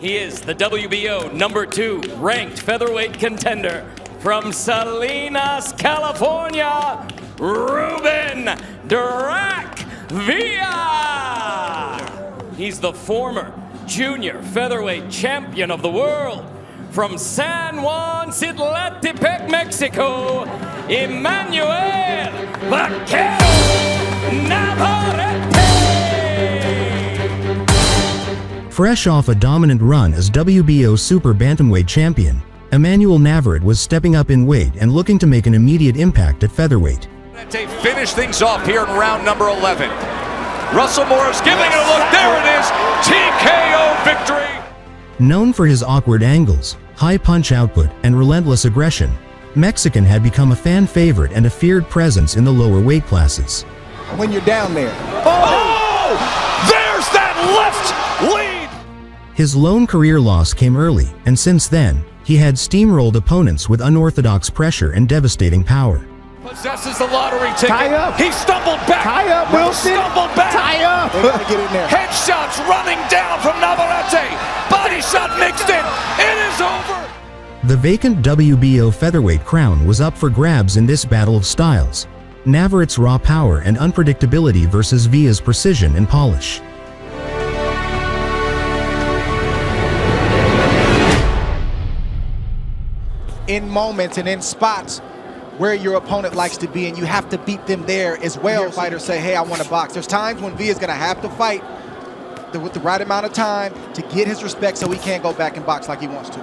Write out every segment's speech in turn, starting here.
He is the WBO #2 ranked featherweight contender from Salinas, California, Ruben Villa. He's the former junior featherweight champion of the world from San Juan, Citlantepec, Mexico, Emanuel Vacant Navarrete. Fresh off a dominant run as WBO Super Bantamweight champion, Emanuel Navarrete was stepping up in weight and looking to make an immediate impact at featherweight. They finish things off here in round number 11. Russell Morris giving it a look. There it is. TKO victory. Known for his awkward angles, high punch output, and relentless aggression, Mexican had become a fan favorite and a feared presence in the lower weight classes. When you're down there. Oh! There's that left lead! His lone career loss came early, and since then, he had steamrolled opponents with unorthodox pressure and devastating power. Possesses the lottery ticket. Tie up. He stumbled back. Tie up, Wilson. Stumbled back. Tie up. They gotta get in there. Headshots running down from Navarrete. Body shot mixed in. It is over. The vacant WBO featherweight crown was up for grabs in this battle of styles. Navarrete's raw power and unpredictability versus Villa's precision and polish. In moments and in spots where your opponent likes to be, and you have to beat them there as well. Fighters say, hey, I want to box. There's times when Villa's going to have to fight with the right amount of time to get his respect so he can't go back and box like he wants to.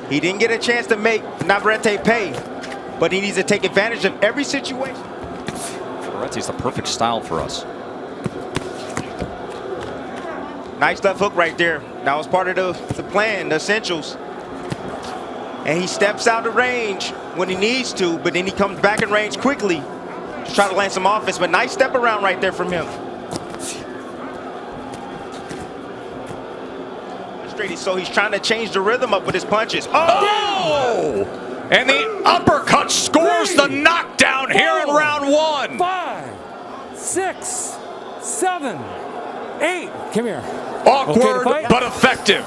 He didn't get a chance to make Navarrete pay, but he needs to take advantage of every situation. Navarrete's the perfect style for us. Nice left hook right there. That was part of the plan, the essentials. And he steps out of range when he needs to, but then he comes back in range quickly to try to land some offense. But nice step around right there from him. So he's trying to change the rhythm up with his punches. Oh! And the uppercut scores the knockdown here in round 1. 5, 6, 7, 8. Come here. Awkward, but effective.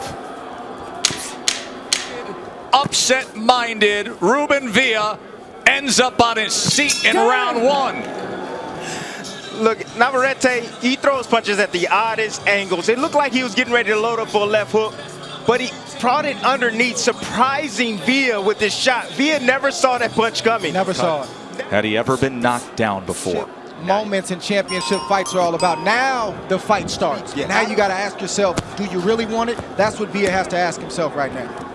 Upset-minded Ruben Villa ends up on his seat in round 1. Look, Navarrete, he throws punches at the oddest angles. It looked like he was getting ready to load up for a left hook, but he brought it underneath, surprising Villa with this shot. Villa never saw that punch coming. Never saw it. Had he ever been knocked down before? Moments in championship fights are all about. Now the fight starts. Yeah. Now you got to ask yourself, do you really want it? That's what Villa has to ask himself right now.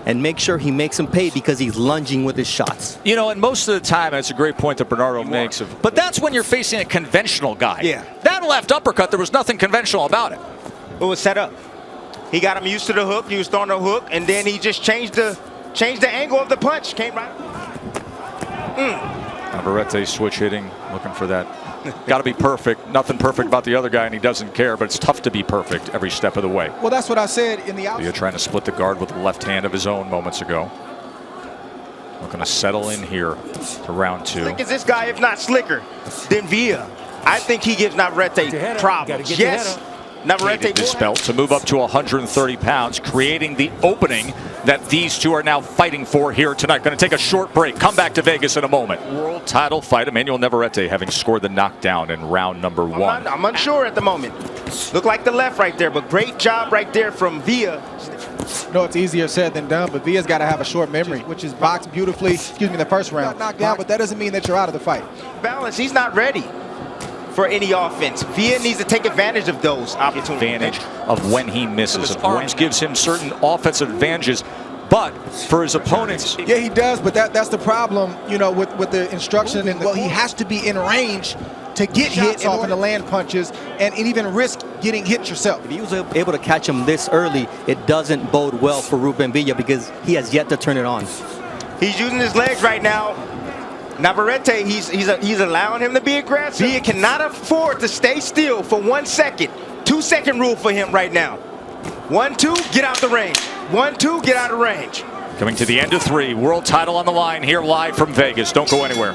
And make sure he makes him pay because he's lunging with his shots. You know, and most of the time, that's a great point that Bernardo makes. But that's when you're facing a conventional guy. Yeah. That left uppercut, there was nothing conventional about it. It was set up. He got him used to the hook. He was throwing the hook, and then he just changed the angle of the punch. Came right. Navarrete switch hitting, looking for that. Got to be perfect. Nothing perfect about the other guy, and he doesn't care, but it's tough to be perfect every step of the way. Well, that's what I said in the Villa trying to split the guard with the left hand of his own moments ago. Looking to settle in here to round 2. Slick is this guy, if not slicker, than Villa. I think he gives Navarrete problems. Yes. Navarrete this belt to move up to 130 pounds, creating the opening that these two are now fighting for here tonight. Going to take a short break. Come back to Vegas in a moment. World title fight. Emanuel Navarrete having scored the knockdown in round number 1. I'm unsure at the moment. Look like the left right there, but great job right there from Villa. No, it's easier said than done, but Villa's got to have a short memory, which is boxed beautifully, excuse me, the first round. Knocked down, but that doesn't mean that you're out of the fight. Balance, he's not ready for any offense. Villa needs to take advantage of those opportunities. Advantage of when he misses. Of course, gives him certain offensive advantages, but for his opponents. Yeah, he does, but that's the problem, you know, with the instruction. And he has to be in range to get hits off and to land punches and even risk getting hit yourself. If he was able to catch him this early, it doesn't bode well for Ruben Villa because he has yet to turn it on. He's using his legs right now. Navarrete, he's allowing him to be aggressive. Villa cannot afford to stay still for 1 second. 2-second rule for him right now. 1, 2, get out the range. 1, 2, get out of range. Coming to the end of 3, world title on the line here live from Vegas. Don't go anywhere.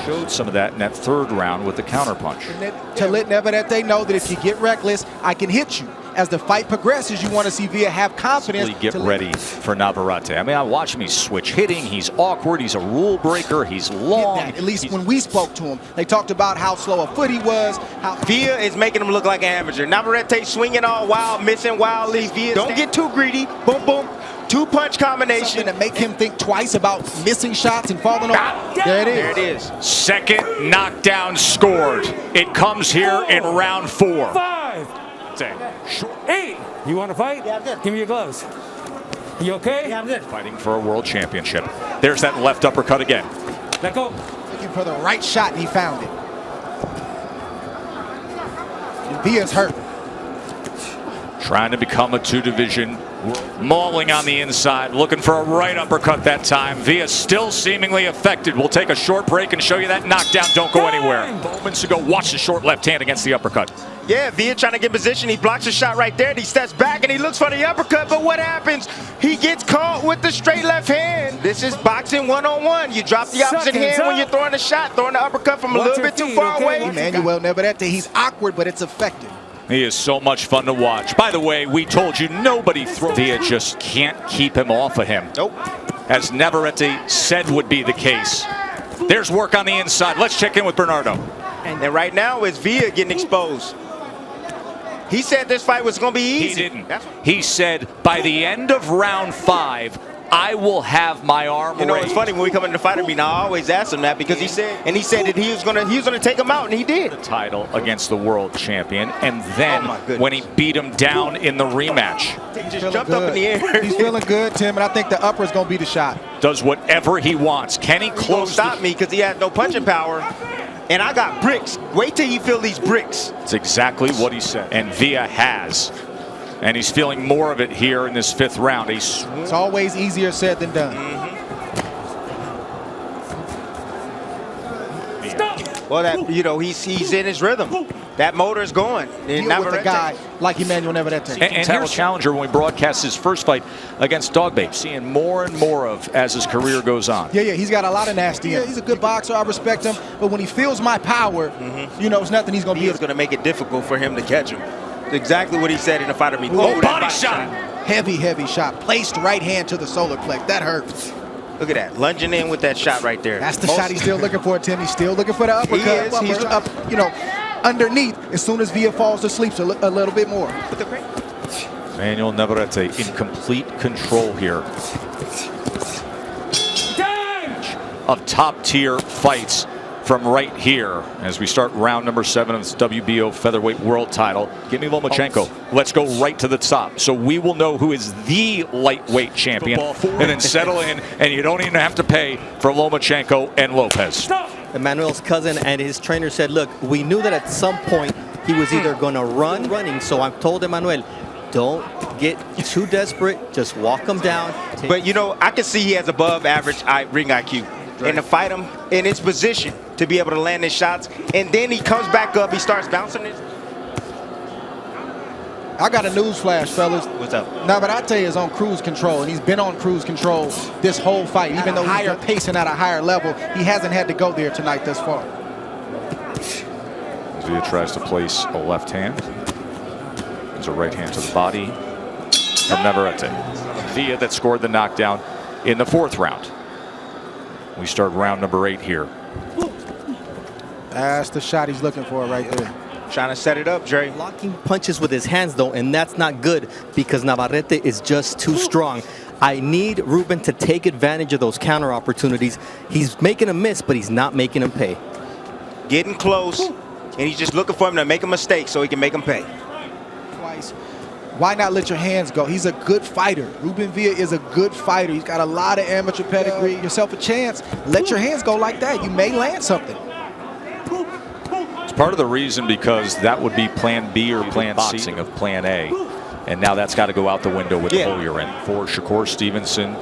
showed some of that in that third round with the counterpunch. To let Navarrete know that if you get reckless, I can hit you. As the fight progresses, you want to see Villa have confidence. Get ready for Navarrete. I mean, I watch him. He's switch hitting. He's awkward. He's a rule breaker. He's long. At least when we spoke to him, they talked about how slow a foot he was. Villa is making him look like an amateur. Navarrete swinging all wild, missing wildly. Villa, don't get too greedy. Boom, boom. Two-punch combination. Something to make him think twice about missing shots and falling off. There it is. There it is. Second knockdown scored. It comes here in round 4. 5, 8. You want to fight? Yeah, I'm good. Give me your gloves. You okay? Yeah, I'm good. Fighting for a world championship. There's that left uppercut again. Let go. Looking for the right shot, and he found it. And Villa's hurt. Trying to become a 2-division. Mauling on the inside, looking for a right uppercut that time. Villa still seemingly affected. We'll take a short break and show you that knockdown. Don't go anywhere. Moments ago, watch the short left hand against the uppercut. Yeah, Villa trying to get position. He blocks a shot right there. And he steps back and he looks for the uppercut. But what happens? He gets caught with the straight left hand. This is boxing 1-on-1. You drop the opposite hand when you're throwing a shot, throwing the uppercut from a little bit too far away. Emanuel Navarrete, he's awkward, but it's effective. He is so much fun to watch. By the way, we told you nobody throws. Villa just can't keep him off of him. Nope. As Navarrete said would be the case. There's work on the inside. Let's check in with Bernardo. And right now is Villa getting exposed. He said this fight was going to be easy. He didn't. He said by the end of round 5, I will have my arm raised. You know, it's funny when we come into the fighter meeting, I always ask him that because he said that he was gonna take him out, and he did. The title against the world champion, and then when he beat him down in the rematch, he just jumped up in the air. He's feeling good, Tim, and I think the upper is gonna be the shot. Does whatever he wants. Can he close? Stop me because he had no punching power. And I got bricks. Wait till you feel these bricks. It's exactly what he said. And Villa has. And he's feeling more of it here in this 5th round. It's always easier said than done. Well, that he's in his rhythm. That motor is going. Deal with a guy like Emanuel Navarrete. And here's a challenger when we broadcast his first fight against Dogbabe. Seeing more and more of as his career goes on. Yeah, he's got a lot of nasty. Yeah, he's a good boxer. I respect him. But when he feels my power, it's nothing he's going to be. He's going to make it difficult for him to catch him. Exactly what he said in the fighter meeting. Oh, body shot. Heavy shot. Placed right hand to the solar plex. That hurts. Look at that. Lunging in with that shot right there. That's the shot he's still looking for, Tim. He's still looking for the uppercut. He's up, underneath. As soon as Villa falls asleep, a little bit more. Emanuel Navarrete in complete control here of top-tier fights from right here as we start round number 7 of this WBO Featherweight World Title. Give me Lomachenko. Let's go right to the top. So we will know who is the lightweight champion and then settle in, and you don't even have to pay for Lomachenko and Lopez. Emanuel's cousin and his trainer said, look, we knew that at some point he was either going to running, so I told Emanuel, don't get too desperate, just walk him down. But I can see he has above average ring IQ. And to fight him in his position to be able to land his shots, and then he comes back up, he starts bouncing it. I got a news flash, fellas. What's up? Navarrete is on cruise control, and he's been on cruise control this whole fight. Even though he's pacing at a higher level, he hasn't had to go there tonight thus far. Villa tries to place a left hand. There's a right hand to the body from Navarrete. Villa that scored the knockdown in the 4th round. We start round number 8 here. That's the shot he's looking for right there. Trying to set it up, Dre. Blocking punches with his hands, though, and that's not good because Navarrete is just too strong. I need Ruben to take advantage of those counter opportunities. He's making him miss, but he's not making him pay. Getting close, and he's just looking for him to make a mistake so he can make him pay. Twice. Why not let your hands go? He's a good fighter. Ruben Villa is a good fighter. He's got a lot of amateur pedigree. Give yourself a chance. Let your hands go like that. You may land something. It's part of the reason because that would be plan B or plan C of plan A. And now that's got to go out the window with the hole you're in. For Shakur Stevenson,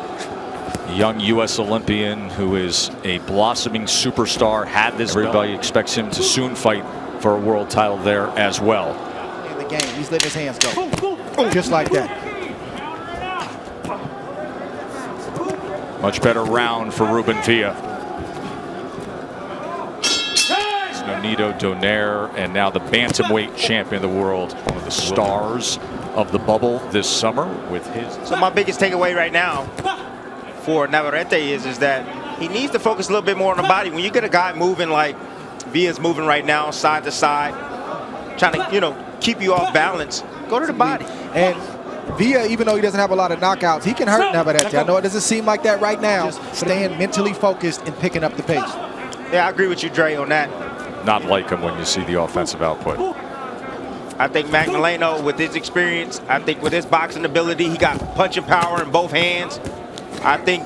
young U.S. Olympian who is a blossoming superstar, had this. Everybody expects him to soon fight for a world title there as well. In the game, he's letting his hands go. Just like that. Much better round for Ruben Villa. Nonito Donaire, and now the bantamweight champion of the world, one of the stars of the bubble this summer with his. So my biggest takeaway right now for Navarrete is that he needs to focus a little bit more on the body. When you get a guy moving like Villa's moving right now, side to side, trying to, keep you off balance, go to the body. And Villa, even though he doesn't have a lot of knockouts, he can hurt Navarrete. I know it doesn't seem like that right now. Just staying mentally focused and picking up the pace. Yeah, I agree with you, Dre, on that. Not like him when you see the offensive output. I think Magdaleno, with his experience, I think with his boxing ability, he got punching power in both hands. I think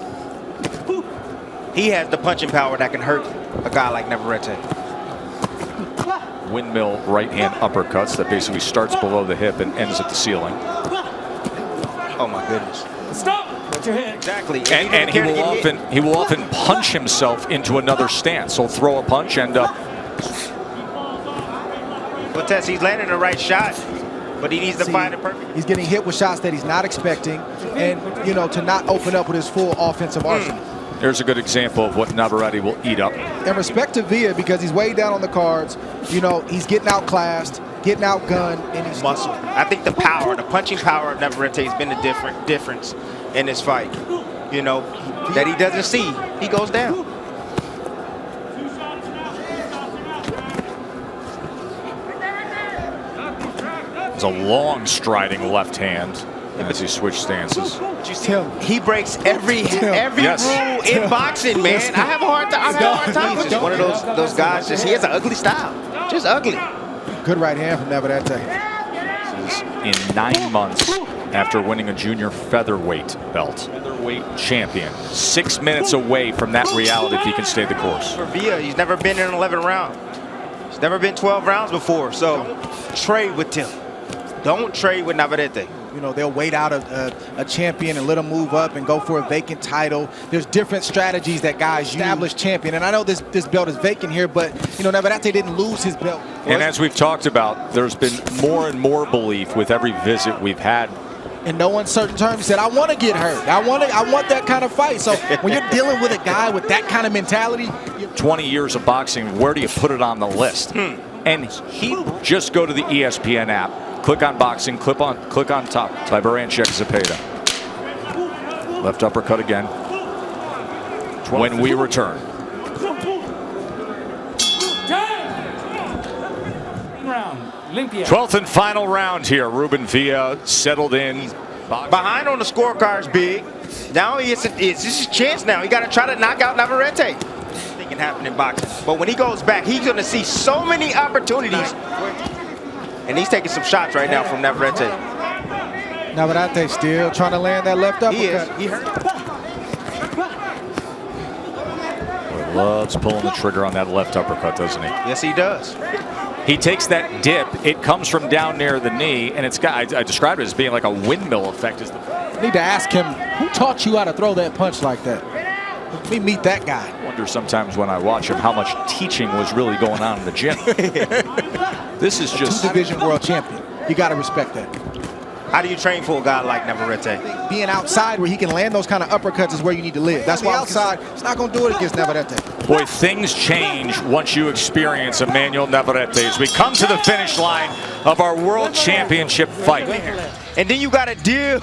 he has the punching power that can hurt a guy like Navarrete. Windmill right hand uppercuts that basically starts below the hip and ends at the ceiling. Oh my goodness. Stop! Put your hand. Exactly. And he will often punch himself into another stance. He'll throw a punch and Cortez, he's landing the right shot, but he needs to find it perfect. He's getting hit with shots that he's not expecting, and to not open up with his full offensive arsenal. There's a good example of what Navarrete will eat up. And respect to Villa, because he's way down on the cards. He's getting outclassed, getting outgunned, and he's Muscle. I think the power, the punching power of Navarrete has been the difference in this fight. That he doesn't see. He goes down. It's a long striding left hand as he switched stances. He breaks every rule in boxing, man. I have a hard time. He's just one of those guys. He has an ugly style. Just ugly. good right hand from Navarrete. This is in 9 months after winning a junior featherweight belt. Featherweight champion. 6 minutes away from that reality if he can stay the course. For Villa, he's never been in an 11 round. He's never been 12 rounds before. So trade with him. Don't trade with Navarrete. You know, they'll wait out a champion and let him move up and go for a vacant title. There's different strategies that guys use. Established champion. And I know this belt is vacant here, but, you know, Navarrete didn't lose his belt. And as we've talked about, there's been more and more belief with every visit we've had. In no uncertain terms, he said, I want to get hurt. I want that kind of fight. So when you're dealing with a guy with that kind of mentality. 20 years of boxing, where do you put it on the list? And he just go to the ESPN app. Click on boxing, click on top. Tyburanchek Zepeda. Left uppercut again. When we return. 12th and final round here. Ruben Villa settled in. Behind on the scorecards, big. Now it's his chance now. He got to try to knock out Navarrete. Anything can happen in boxing. But when he goes back, he's going to see so many opportunities. And he's taking some shots right now from Navarrete. Navarrete still trying to land that left uppercut. He is. He hurt. Boy, loves pulling the trigger on that left uppercut, doesn't he? Yes, he does. He takes that dip. It comes from down near the knee, and it's got. I described it as being like a windmill effect. I need to ask him, who taught you how to throw that punch like that? Let me meet that guy. I wonder sometimes when I watch him how much teaching was really going on in the gym. This is just Two-division world champion. You got to respect that. How do you train for a guy like Navarrete? Being outside where he can land those kind of uppercuts is where you need to live. That's why outside, it's not going to do it against Navarrete. Boy, things change once you experience Emanuel Navarrete as we come to the finish line of our World Championship fight. And then you got to deal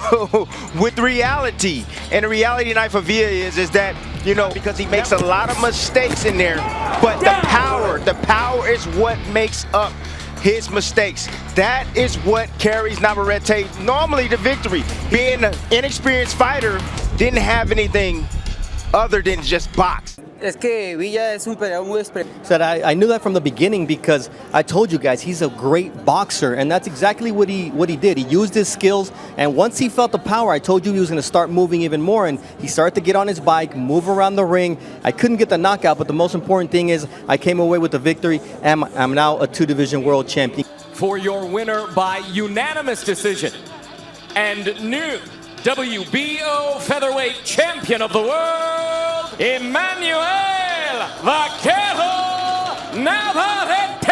with reality. And the reality tonight for Villa is that, you know, because he makes a lot of mistakes in there, but the power is what makes up his mistakes. That is what carries Navarrete normally to victory. Being an inexperienced fighter, didn't have anything other than just box. Said I knew that from the beginning because I told you guys he's a great boxer, and that's exactly what he did. He used his skills, and once he felt the power, I told you he was going to start moving even more, and he started to get on his bike, move around the ring. I couldn't get the knockout, but the most important thing is I came away with the victory, and I'm now a two-division world champion. For your winner by unanimous decision and new WBO featherweight champion of the world, Emanuel Navarrete.